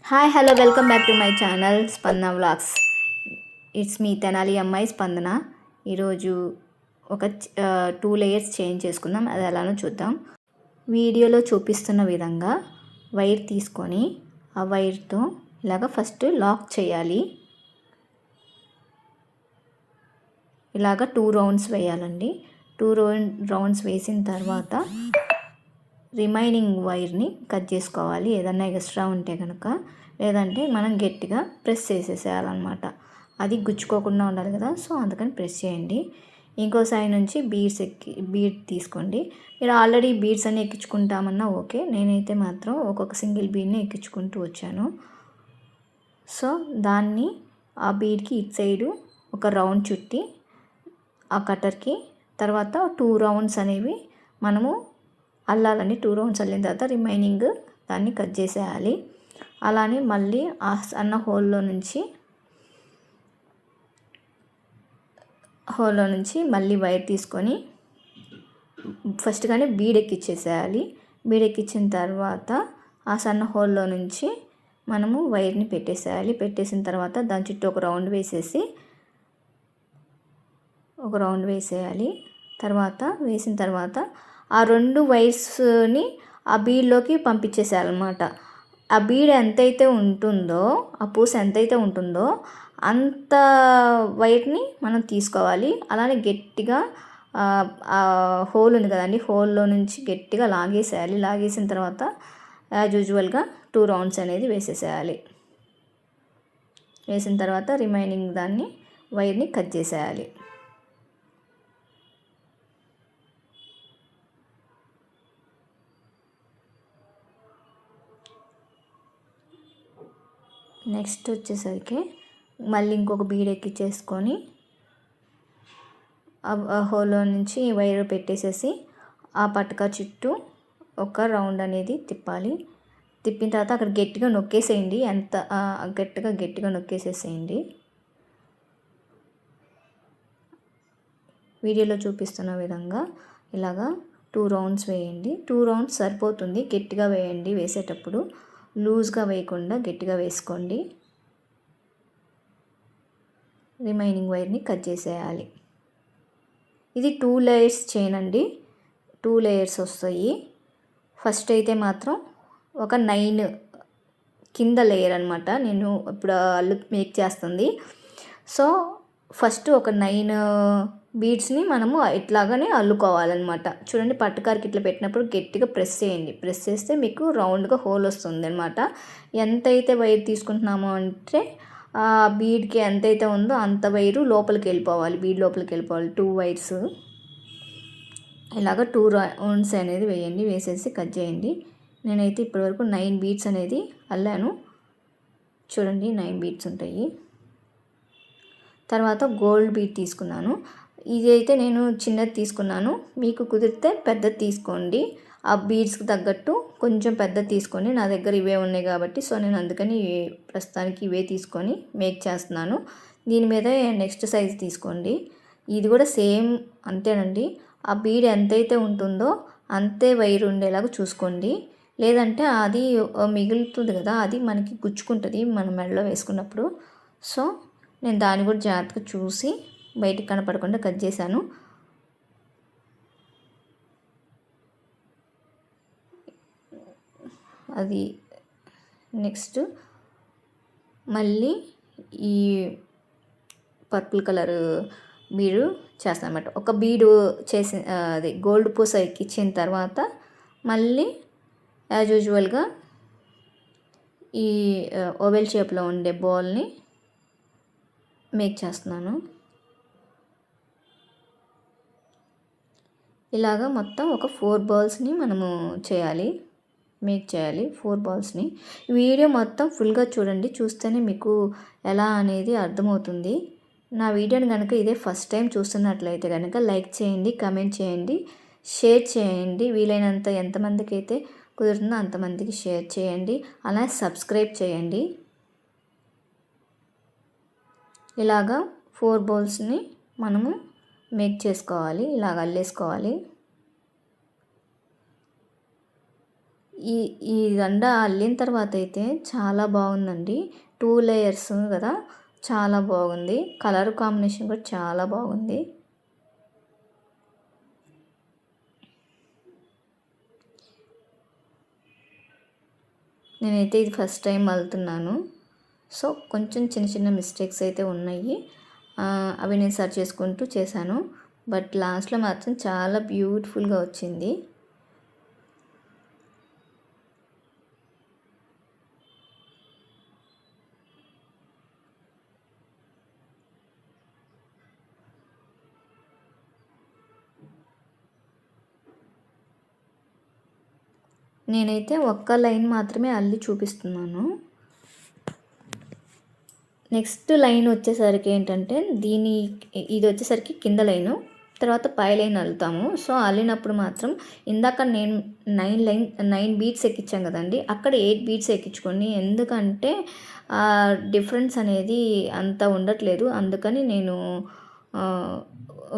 Hi hello welcome back to my channel స్పందన vlogs. It's me Tenali అమ్మాయి స్పందన. ఈరోజు ఒక 2 లేయర్స్ చేంజ్ చేసుకుందాం, అది ఎలానో చూద్దాం. వీడియోలో చూపిస్తున్న విధంగా వైర్ తీసుకొని ఆ వైర్తో ఇలాగ ఫస్ట్ లాక్ చేయాలి. ఇలాగ 2 రౌండ్స్ వేయాలండి. 2 రౌండ్స్ వేసిన తర్వాత రిమైనింగ్ వైర్ని కట్ చేసుకోవాలి, ఏదన్నా ఎక్స్ట్రా ఉంటే కనుక. లేదంటే మనం గట్టిగా ప్రెస్ చేసేసేయాలన్నమాట. అది గుచ్చుకోకుండా ఉండాలి కదా, సో అందుకని ప్రెస్ చేయండి. ఇంకో సైడ్ నుంచి బీడ్ తీసుకోండి. మీరు ఆల్రెడీ బీడ్స్ అన్ని ఎక్కించుకుంటామన్నా ఓకే, నేనైతే మాత్రం ఒక్కొక్క సింగిల్ బీడ్ని ఎక్కించుకుంటూ వచ్చాను. సో దాన్ని ఆ బీడ్కి ఇటు సైడు ఒక రౌండ్ చుట్టి ఆ కట్టర్కి తర్వాత 2 రౌండ్స్ అనేవి మనము అల్లాలని. 2 రౌండ్స్ అల్లిన తర్వాత రిమైనింగ్ దాన్ని కట్ చేసేయాలి. అలానే మళ్ళీ ఆ సన్న హోల్లో నుంచి మళ్ళీ వైర్ తీసుకొని ఫస్ట్ కానీ బీడ్ ఎక్కించేసేయాలి. బీడ్ ఎక్కించిన తర్వాత ఆ సన్న హోల్లో నుంచి మనము వైర్ని పెట్టేసేయాలి. పెట్టేసిన తర్వాత దాని చుట్టూ ఒక రౌండ్ వేసేయాలి. వేసిన తర్వాత ఆ 2 వైర్స్ని ఆ బీడ్లోకి పంపించేసేయాలన్నమాట. ఆ బీడ్ ఎంతైతే ఉంటుందో, ఆ పూస ఎంతైతే ఉంటుందో అంత వైర్ని మనం తీసుకోవాలి. అలానే గట్టిగా హోల్ ఉంది కదండి, హోల్లో నుంచి గట్టిగా లాగేసేయాలి. లాగేసిన తర్వాత యాజ్ యూజువల్గా 2 రౌండ్స్ అనేది వేసేసేయాలి. వేసిన తర్వాత రిమైనింగ్ దాన్ని వైర్ని కట్ చేసేయాలి. నెక్స్ట్ వచ్చేసరికి మళ్ళీ ఇంకొక బీడ్ ఎక్కించేసుకొని ఆ హోల్లో నుంచి వైర్ పెట్టేసేసి ఆ పట్కా చుట్టూ ఒక రౌండ్ అనేది తిప్పాలి. తిప్పిన తర్వాత అక్కడ గట్టిగా నొక్కేసేయండి. ఎంత గట్టిగా నొక్కేసేసేయండి. వీడియోలో చూపిస్తున్న విధంగా ఇలాగా 2 రౌండ్స్ వేయండి. 2 రౌండ్స్ సరిపోతుంది. గట్టిగా వేయండి, వేసేటప్పుడు లూజ్గా వేయకుండా గట్టిగా వేసుకోండి. రిమైనింగ్ వైర్ని కట్ చేసేయాలి. ఇది 2 లేయర్స్ చైన్ అండి. 2 లేయర్స్ వస్తాయి. ఫస్ట్ అయితే మాత్రం ఒక 9 కింద లేయర్ అనమాట నేను ఇప్పుడు మేక్ చేస్తుంది. సో ఫస్ట్ ఒక 9 బీడ్స్ని మనము ఇట్లాగానే అల్లుకోవాలన్నమాట. చూడండి, పట్టుకారికి ఇట్లా పెట్టినప్పుడు గట్టిగా ప్రెస్ చేయండి. ప్రెస్ చేస్తే మీకు రౌండ్గా హోల్ వస్తుంది అనమాట. ఎంతైతే వైర్ తీసుకుంటున్నామో అంటే ఆ బీడ్కి ఎంతైతే ఉందో అంత వైరు లోపలికి వెళ్ళిపోవాలి, బీడ్ లోపలికి వెళ్ళిపోవాలి. 2 వైర్స్ ఇలాగ 2 రౌండ్స్ అనేది వేయండి. వేసేసి కట్ చేయండి. నేనైతే ఇప్పటివరకు 9 బీడ్స్ అనేది అల్లాను. చూడండి, 9 బీడ్స్ ఉంటాయి. తర్వాత గోల్డ్ బీడ్ తీసుకున్నాను. ఇది అయితే నేను చిన్నది తీసుకున్నాను. మీకు కుదిరితే పెద్దది తీసుకోండి. ఆ బీడ్స్కి తగ్గట్టు కొంచెం పెద్దది తీసుకొని, నా దగ్గర ఇవే ఉన్నాయి కాబట్టి సో నేను అందుకని ప్రస్తుతానికి ఇవే తీసుకొని మేక్ చేస్తున్నాను. దీని మీద నెక్స్ట్ సైజ్ తీసుకోండి. ఇది కూడా సేమ్ అంతేనండి. ఆ బీడ్ ఎంతైతే ఉంటుందో అంతే వైర్ ఉండేలాగా చూసుకోండి. లేదంటే అది మిగులుతుంది కదా, అది మనకి గుచ్చుకుంటుంది మనం మెడలో వేసుకున్నప్పుడు. సో నేను దాన్ని కూడా జాగ్రత్తగా చూసి బయటికి కనపడకుండా కట్ చేశాను. అది నెక్స్ట్ మళ్ళీ ఈ పర్పుల్ కలర్ బీడు చేస్తాను అన్నమాట. ఒక బీడు చేసి అది గోల్డ్ పూస ఎక్కించిన తర్వాత మళ్ళీ యాజ్ యూజువల్గా ఈ ఓవెల్ షేప్లో ఉండే బాల్ని మేక్ చేస్తున్నాను. ఇలాగా మొత్తం ఒక 4 బాల్స్ని మనము మేక్ చేయాలి. 4 బాల్స్ని. వీడియో మొత్తం ఫుల్గా చూడండి, చూస్తేనే మీకు ఎలా అనేది అర్థమవుతుంది. నా వీడియోని కనుక ఇదే ఫస్ట్ టైం చూస్తున్నట్లయితే కనుక లైక్ చేయండి, కమెంట్ చేయండి, షేర్ చేయండి. వీలైనంత ఎంతమందికి అయితే కుదురుతుందో అంతమందికి షేర్ చేయండి. అలా సబ్స్క్రైబ్ చేయండి. ఇలాగా 4 బౌల్స్ని మనము మేక్ చేసుకోవాలి. ఇలాగ అల్లేసుకోవాలి. ఈ ఈ దండ అల్లిన తర్వాత అయితే చాలా బాగుందండి. 2 లేయర్స్ కదా, చాలా బాగుంది. కలర్ కాంబినేషన్ కూడా చాలా బాగుంది. నేనైతే ఇది ఫస్ట్ టైం అల్లుతున్నాను. సో కొంచెం చిన్న చిన్న మిస్టేక్స్ అయితే ఉన్నాయి. అవి నేను సరి చేసుకుంటూ చేశాను. బట్ లాస్ట్లో మాత్రం చాలా బ్యూటిఫుల్గా వచ్చింది. నేనైతే ఒక్క లైన్ మాత్రమే అల్లి చూపిస్తున్నాను. నెక్స్ట్ లైన్ వచ్చేసరికి ఏంటంటే ఇది వచ్చేసరికి కింద లైను, తర్వాత పై లైన్ అల్లుతాము. సో అల్లినప్పుడు మాత్రం ఇందాక నేను 9 బీట్స్ ఎక్కించాం కదండి, అక్కడ 8 బీట్స్ ఎక్కించుకొని, ఎందుకంటే డిఫరెన్స్ అనేది అంత ఉండట్లేదు. అందుకని నేను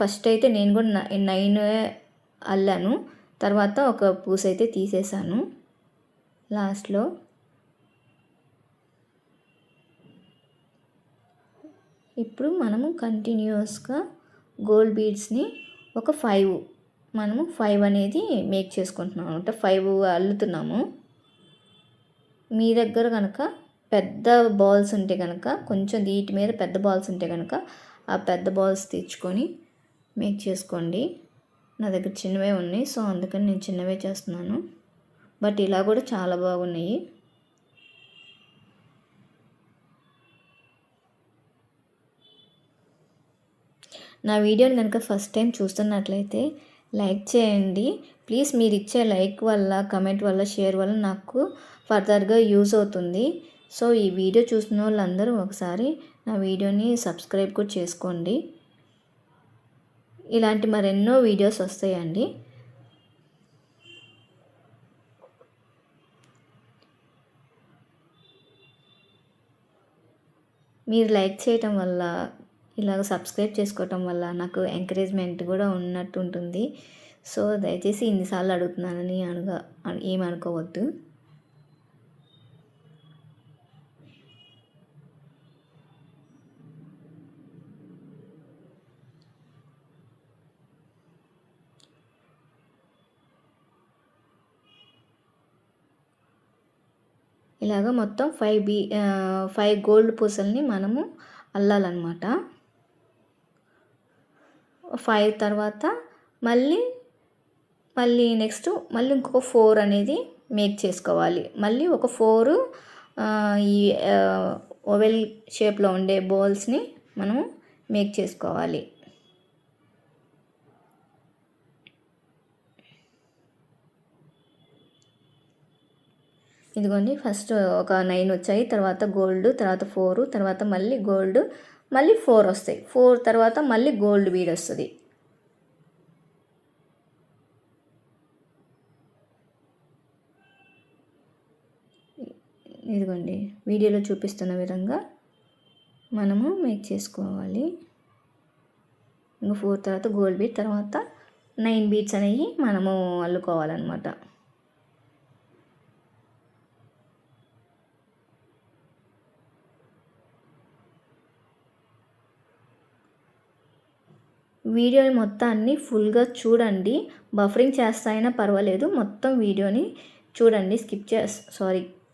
ఫస్ట్ అయితే నేను కూడా 9 అల్లాను. తర్వాత ఒక పూస అయితే తీసేసాను లాస్ట్లో. ఇప్పుడు మనము కంటిన్యూస్గా గోల్డ్ బీడ్స్ని ఒక 5 అనేది మేక్ చేసుకుంటున్నాము, అంటే 5 అల్లుతున్నాము. మీ దగ్గర కనుక పెద్ద బాల్స్ ఉంటే కనుక, కొంచెం వీటి మీద పెద్ద బాల్స్ ఉంటే కనుక ఆ పెద్ద బాల్స్ తెచ్చుకొని మేక్ చేసుకోండి. నా దగ్గర చిన్నవే ఉన్నాయి, సో అందుకని నేను చిన్నవే చేస్తున్నాను. బట్ ఇలా కూడా చాలా బాగున్నాయి. నా వీడియోని కనుక ఫస్ట్ టైం చూస్తున్నట్లయితే లైక్ చేయండి ప్లీజ్. మీరు ఇచ్చే లైక్ వల్ల, కమెంట్ వల్ల, షేర్ వల్ల నాకు ఫర్దర్గా యూజ్ అవుతుంది. సో ఈ వీడియో చూసిన వాళ్ళందరూ ఒకసారి నా వీడియోని సబ్స్క్రైబ్ కూడా చేసుకోండి. ఇలాంటి మరెన్నో వీడియోస్ వస్తాయండి. మీరు లైక్ చేయటం వల్ల, ఇలాగ సబ్స్క్రైబ్ చేసుకోవటం వల్ల నాకు ఎంకరేజ్మెంట్ కూడా ఉన్నట్టు ఉంటుంది. సో దయచేసి ఇన్నిసార్లు అడుగుతున్నానని ఏమనుకోవద్దు. ఇలాగ మొత్తం 5 గోల్డ్ పూసల్ని మనము అల్లాలన్నమాట. 5 తర్వాత మళ్ళీ నెక్స్ట్ ఇంకొక 4 అనేది మేక్ చేసుకోవాలి. మళ్ళీ ఒక 4 ఈ ఓవెల్ షేప్లో ఉండే బాల్స్ని మనము మేక్ చేసుకోవాలి. ఇదిగోండి, ఫస్ట్ ఒక 9 వచ్చాయి, తర్వాత గోల్డ్, తర్వాత 4, తర్వాత మళ్ళీ గోల్డ్, మళ్ళీ 4 వస్తాయి. 4 తర్వాత మళ్ళీ గోల్డ్ బీడ్ వస్తుంది. ఇదిగోండి, వీడియోలో చూపిస్తున్న విధంగా మనము మేక్ చేసుకోవాలి. ఇంకా 4 తర్వాత గోల్డ్ బీడ్, తర్వాత 9 బీడ్స్ అనేవి మనము అల్లుకోవాలన్నమాట. వీడియోని మొత్తాన్ని ఫుల్గా చూడండి. బఫరింగ్ చేస్తా అయినా పర్వాలేదు, మొత్తం వీడియోని చూడండి.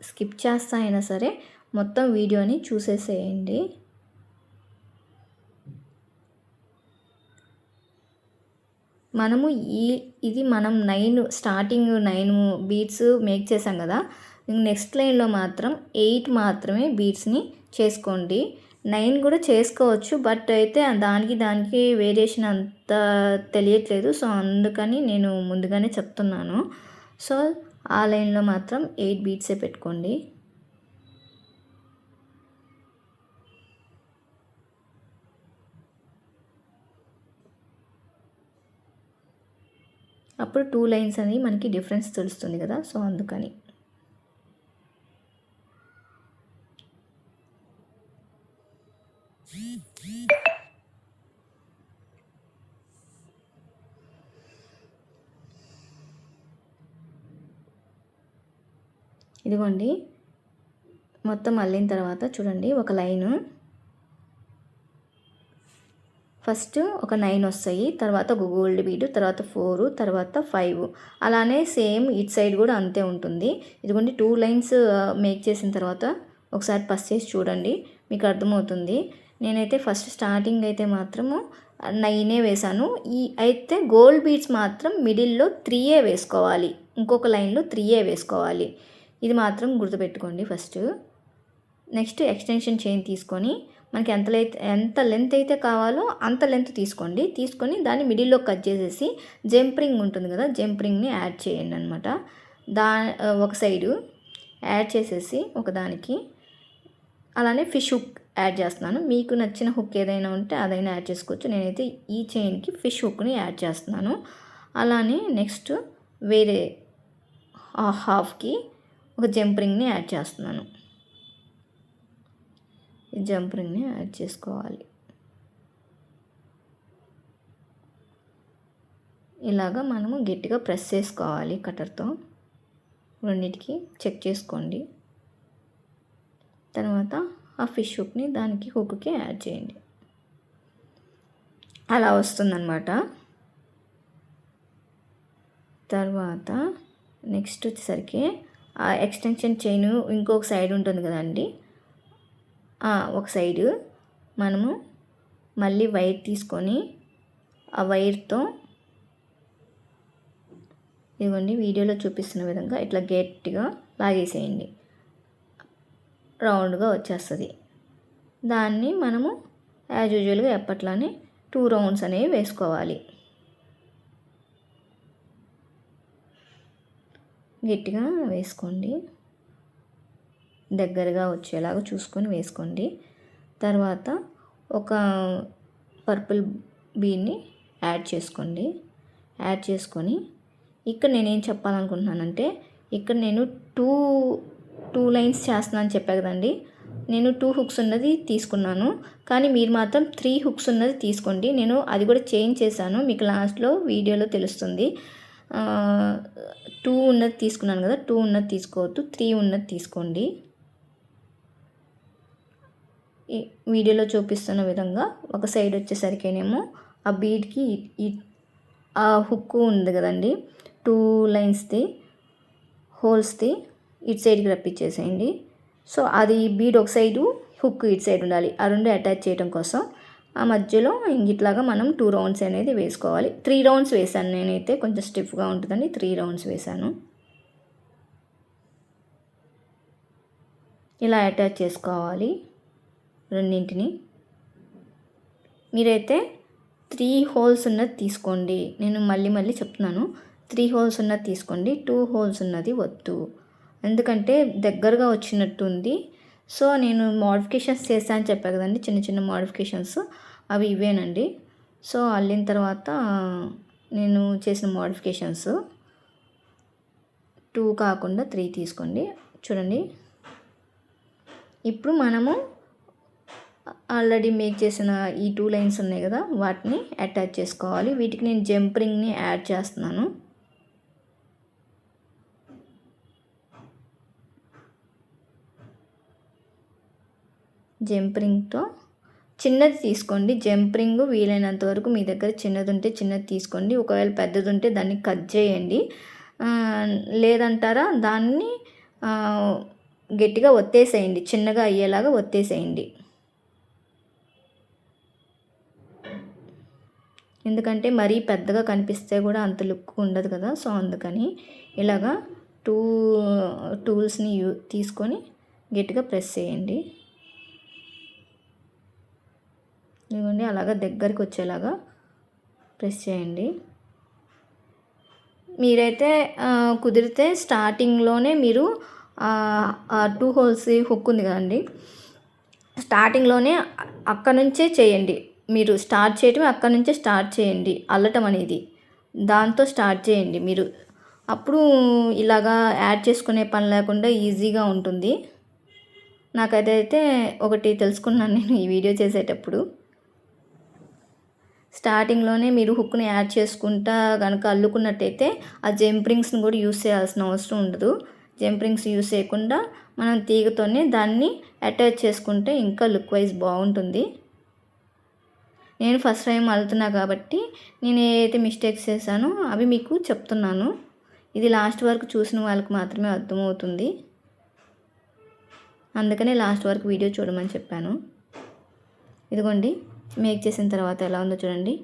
స్కిప్ చేస్తా అయినా సరే మొత్తం వీడియోని చూసేసేయండి. మనము ఇది మనం 9 బీడ్స్ మేక్ చేసాం కదా, నెక్స్ట్ లైన్లో మాత్రం 8 మాత్రమే బీడ్స్ని చేసుకోండి. 9 కూడా చేసుకోవచ్చు, బట్ అయితే దానికి వేరియేషన్ అంత తెలియట్లేదు. సో అందుకని నేను ముందుగానే చెప్తున్నాను. సో ఆ లైన్లో మాత్రం 8 బీట్సే పెట్టుకోండి. అప్పుడు 2 లైన్స్ అనేవి మనకి డిఫరెన్స్ తెలుస్తుంది కదా, సో అందుకని. ఇదిగోండి మొత్తం అల్లిన తర్వాత చూడండి ఒక లైను, ఫస్ట్ ఒక 9 వస్తాయి, తర్వాత ఒక గోల్డ్ బీడ్, తర్వాత 4, తర్వాత 5, అలానే సేమ్ ఇటు సైడ్ కూడా అంతే ఉంటుంది. ఇదిగోండి 2 లైన్స్ మేక్ చేసిన తర్వాత ఒకసారి పస్ చేసి చూడండి, మీకు అర్థమవుతుంది. నేనైతే ఫస్ట్ స్టార్టింగ్ అయితే మాత్రము 9 వేసాను. అయితే గోల్డ్ బీడ్స్ మాత్రం మిడిల్లో 3 వేసుకోవాలి, ఇంకొక లైన్లో 3 వేసుకోవాలి. ఇది మాత్రం గుర్తుపెట్టుకోండి ఫస్ట్. నెక్స్ట్ ఎక్స్టెన్షన్ చైన్ తీసుకొని మనకి ఎంత లెంత్ అయితే కావాలో అంత లెంత్ తీసుకొని దాన్ని మిడిల్లో కట్ చేసేసి జంప్ రింగ్ ఉంటుంది కదా, జంప్ రింగ్ని యాడ్ చేయండి అనమాట. ఒక సైడు యాడ్ చేసేసి ఒకదానికి, అలానే ఫిష్ హుక్ యాడ్ చేస్తున్నాను. మీకు నచ్చిన హుక్ ఏదైనా ఉంటే అదైనా యాడ్ చేసుకోవచ్చు. నేనైతే ఈ చైన్కి ఫిష్ హుక్ని యాడ్ చేస్తున్నాను. అలానే నెక్స్ట్ వేరే హాఫ్కి ఒక జంప్ రింగ్ని యాడ్ చేస్తున్నాను. ఈ జంప్ రింగ్ని యాడ్ చేసుకోవాలి. ఇలాగా మనము గట్టిగా ప్రెస్ చేసుకోవాలి కట్టర్తో. రెండింటికి చెక్ చేసుకోండి. తర్వాత ఆ ఫిష్ హుక్ని దానికి హుక్కి యాడ్ చేయండి. అలా వస్తుందన్నమాట. తర్వాత నెక్స్ట్ వచ్చేసరికి ఆ ఎక్స్టెన్షన్ చైన్ ఇంకొక సైడ్ ఉంటుంది కదండి, ఒక సైడు మనము మళ్ళీ వైర్ తీసుకొని ఆ వైర్తో ఇవ్వండి వీడియోలో చూపిస్తున్న విధంగా ఇట్లా గట్టిగా లాగేసేయండి, రౌండ్గా వచ్చేస్తుంది. దాన్ని మనము యాజ్ యూజువల్గా ఎప్పట్లానే 2 రౌండ్స్ అనేవి వేసుకోవాలి. గట్టిగా వేసుకోండి, దగ్గరగా వచ్చేలాగా చూసుకొని వేసుకోండి. తర్వాత ఒక పర్పుల్ బీడ్ని యాడ్ చేసుకోండి. యాడ్ చేసుకొని ఇక్కడ నేనేం చెప్పాలనుకుంటున్నానంటే, ఇక్కడ నేను టూ లైన్స్ చేస్తున్నాను చెప్పా కదండి, నేను 2 హుక్స్ ఉన్నది తీసుకున్నాను, కానీ మీరు మాత్రం 3 హుక్స్ ఉన్నది తీసుకోండి. నేను అది కూడా చేంజ్ చేశాను, మీకు లాస్ట్లో వీడియోలో తెలుస్తుంది. 2 ఉన్నది తీసుకున్నాను కదా, 2 ఉన్నది తీసుకోవద్దు, 3 ఉన్నది తీసుకోండి. ఈ వీడియోలో చూపిస్తున్న విధంగా ఒక సైడ్ వచ్చేసరికేనేమో ఆ బీడ్కి ఆ హుక్ ఉంది కదండి, 2 లైన్స్ది హోల్స్ది ఇటు సైడ్కి రప్పించేసేయండి. సో అది బీడ్ ఒక సైడు, హుక్ ఇటు సైడ్ ఉండాలి. ఆ రెండు అటాచ్ చేయడం కోసం ఆ మధ్యలో ఇట్లాగా మనం 2 రౌండ్స్ అనేది వేసుకోవాలి. 3 రౌండ్స్ వేసాను నేనైతే, కొంచెం స్టిఫ్గా ఉంటుందని 3 రౌండ్స్ వేసాను. ఇలా అటాచ్ చేసుకోవాలి రెండింటిని. మీరైతే 3 హోల్స్ ఉన్నది తీసుకోండి, నేను మళ్ళీ చెప్తున్నాను, 3 హోల్స్ ఉన్నది తీసుకోండి, 2 హోల్స్ ఉన్నది వద్దు. ఎందుకంటే దగ్గరగా వచ్చినట్టు ఉంది. సో నేను మోడిఫికేషన్స్ చేశాను చెప్పాను కదండి, చిన్న మోడిఫికేషన్స్, అవి ఇవేనండి. సో అల్లిన తర్వాత నేను చేసిన మోడిఫికేషన్స్ 2 కాకుండా 3 తీసుకోండి. చూడండి, ఇప్పుడు మనము ఆల్రెడీ మేక్ చేసిన ఈ 2 లైన్స్ ఉన్నాయి కదా, వాటిని అటాచ్ చేసుకోవాలి. వీటికి నేను జంప్ రింగ్ని యాడ్ చేస్తున్నాను. జంప్ రింగ్తో చిన్నది తీసుకోండి. జంప్ రింగ్ వీలైనంత వరకు మీ దగ్గర చిన్నది ఉంటే చిన్నది తీసుకోండి. ఒకవేళ పెద్దది ఉంటే దాన్ని కట్ చేయండి. లేదంటారా దాన్ని గట్టిగా ఒత్తేసేయండి, చిన్నగా అయ్యేలాగా ఒత్తేసేయండి. ఎందుకంటే మరీ పెద్దగా కనిపిస్తే కూడా అంత లుక్ ఉండదు కదా, సో అందుకని ఇలాగా 2 టూల్స్ని తీసుకొని గట్టిగా ప్రెస్ చేయండి. ఇవ్వండి, అలాగా దగ్గరికి వచ్చేలాగా ప్రెస్ చేయండి. మీరైతే కుదిరితే స్టార్టింగ్లోనే మీరు 2 హోల్స్ హుక్ ఉంది కదండి, స్టార్టింగ్లోనే అక్కడ నుంచే చేయండి. మీరు స్టార్ట్ చేయటం అక్కడ నుంచే స్టార్ట్ చేయండి, అల్లటం అనేది దాంతో స్టార్ట్ చేయండి మీరు. అప్పుడు ఇలాగా యాడ్ చేసుకునే పని లేకుండా ఈజీగా ఉంటుంది. నాకైతే ఒకటి తెలుసుకున్నాను నేను ఈ వీడియో చేసేటప్పుడు. స్టార్టింగ్లోనే మీరు హుక్ని యాడ్ చేసుకుంటా కనుక అల్లుకున్నట్టయితే ఆ జంప్ రింగ్స్ని కూడా యూస్ చేయాల్సిన అవసరం ఉండదు. జంప్ రింగ్స్ యూస్ చేయకుండా మనం తీగతోనే దాన్ని అటాచ్ చేసుకుంటే ఇంకా లుక్ వైజ్ బాగుంటుంది. నేను ఫస్ట్ టైం అల్లుతున్నా కాబట్టి నేను ఏదైతే మిస్టేక్స్ చేశానో అవి మీకు చెప్తున్నాను. ఇది లాస్ట్ వరకు చూసిన వాళ్ళకి మాత్రమే అర్థమవుతుంది, అందుకనే లాస్ట్ వరకు వీడియో చూడమని చెప్పాను. ఇదిగోండి, మేక్ చేసిన తర్వాత ఎలా ఉందో చూడండి.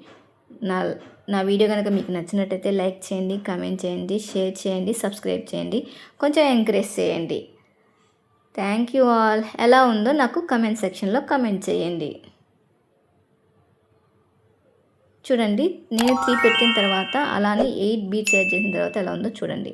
నా వీడియో కనుక మీకు నచ్చినట్టయితే లైక్ చేయండి, కామెంట్ చేయండి, షేర్ చేయండి, సబ్స్క్రైబ్ చేయండి, కొంచెం ఎంకరేజ్ చేయండి. Thank you all. ఎలా ఉందో నాకు కమెంట్ సెక్షన్లో కమెంట్ చేయండి. చూడండి, నేను 3 పెట్టిన తర్వాత అలానే 8 బీట్స్ యాడ్ చేసిన తర్వాత ఎలా ఉందో చూడండి.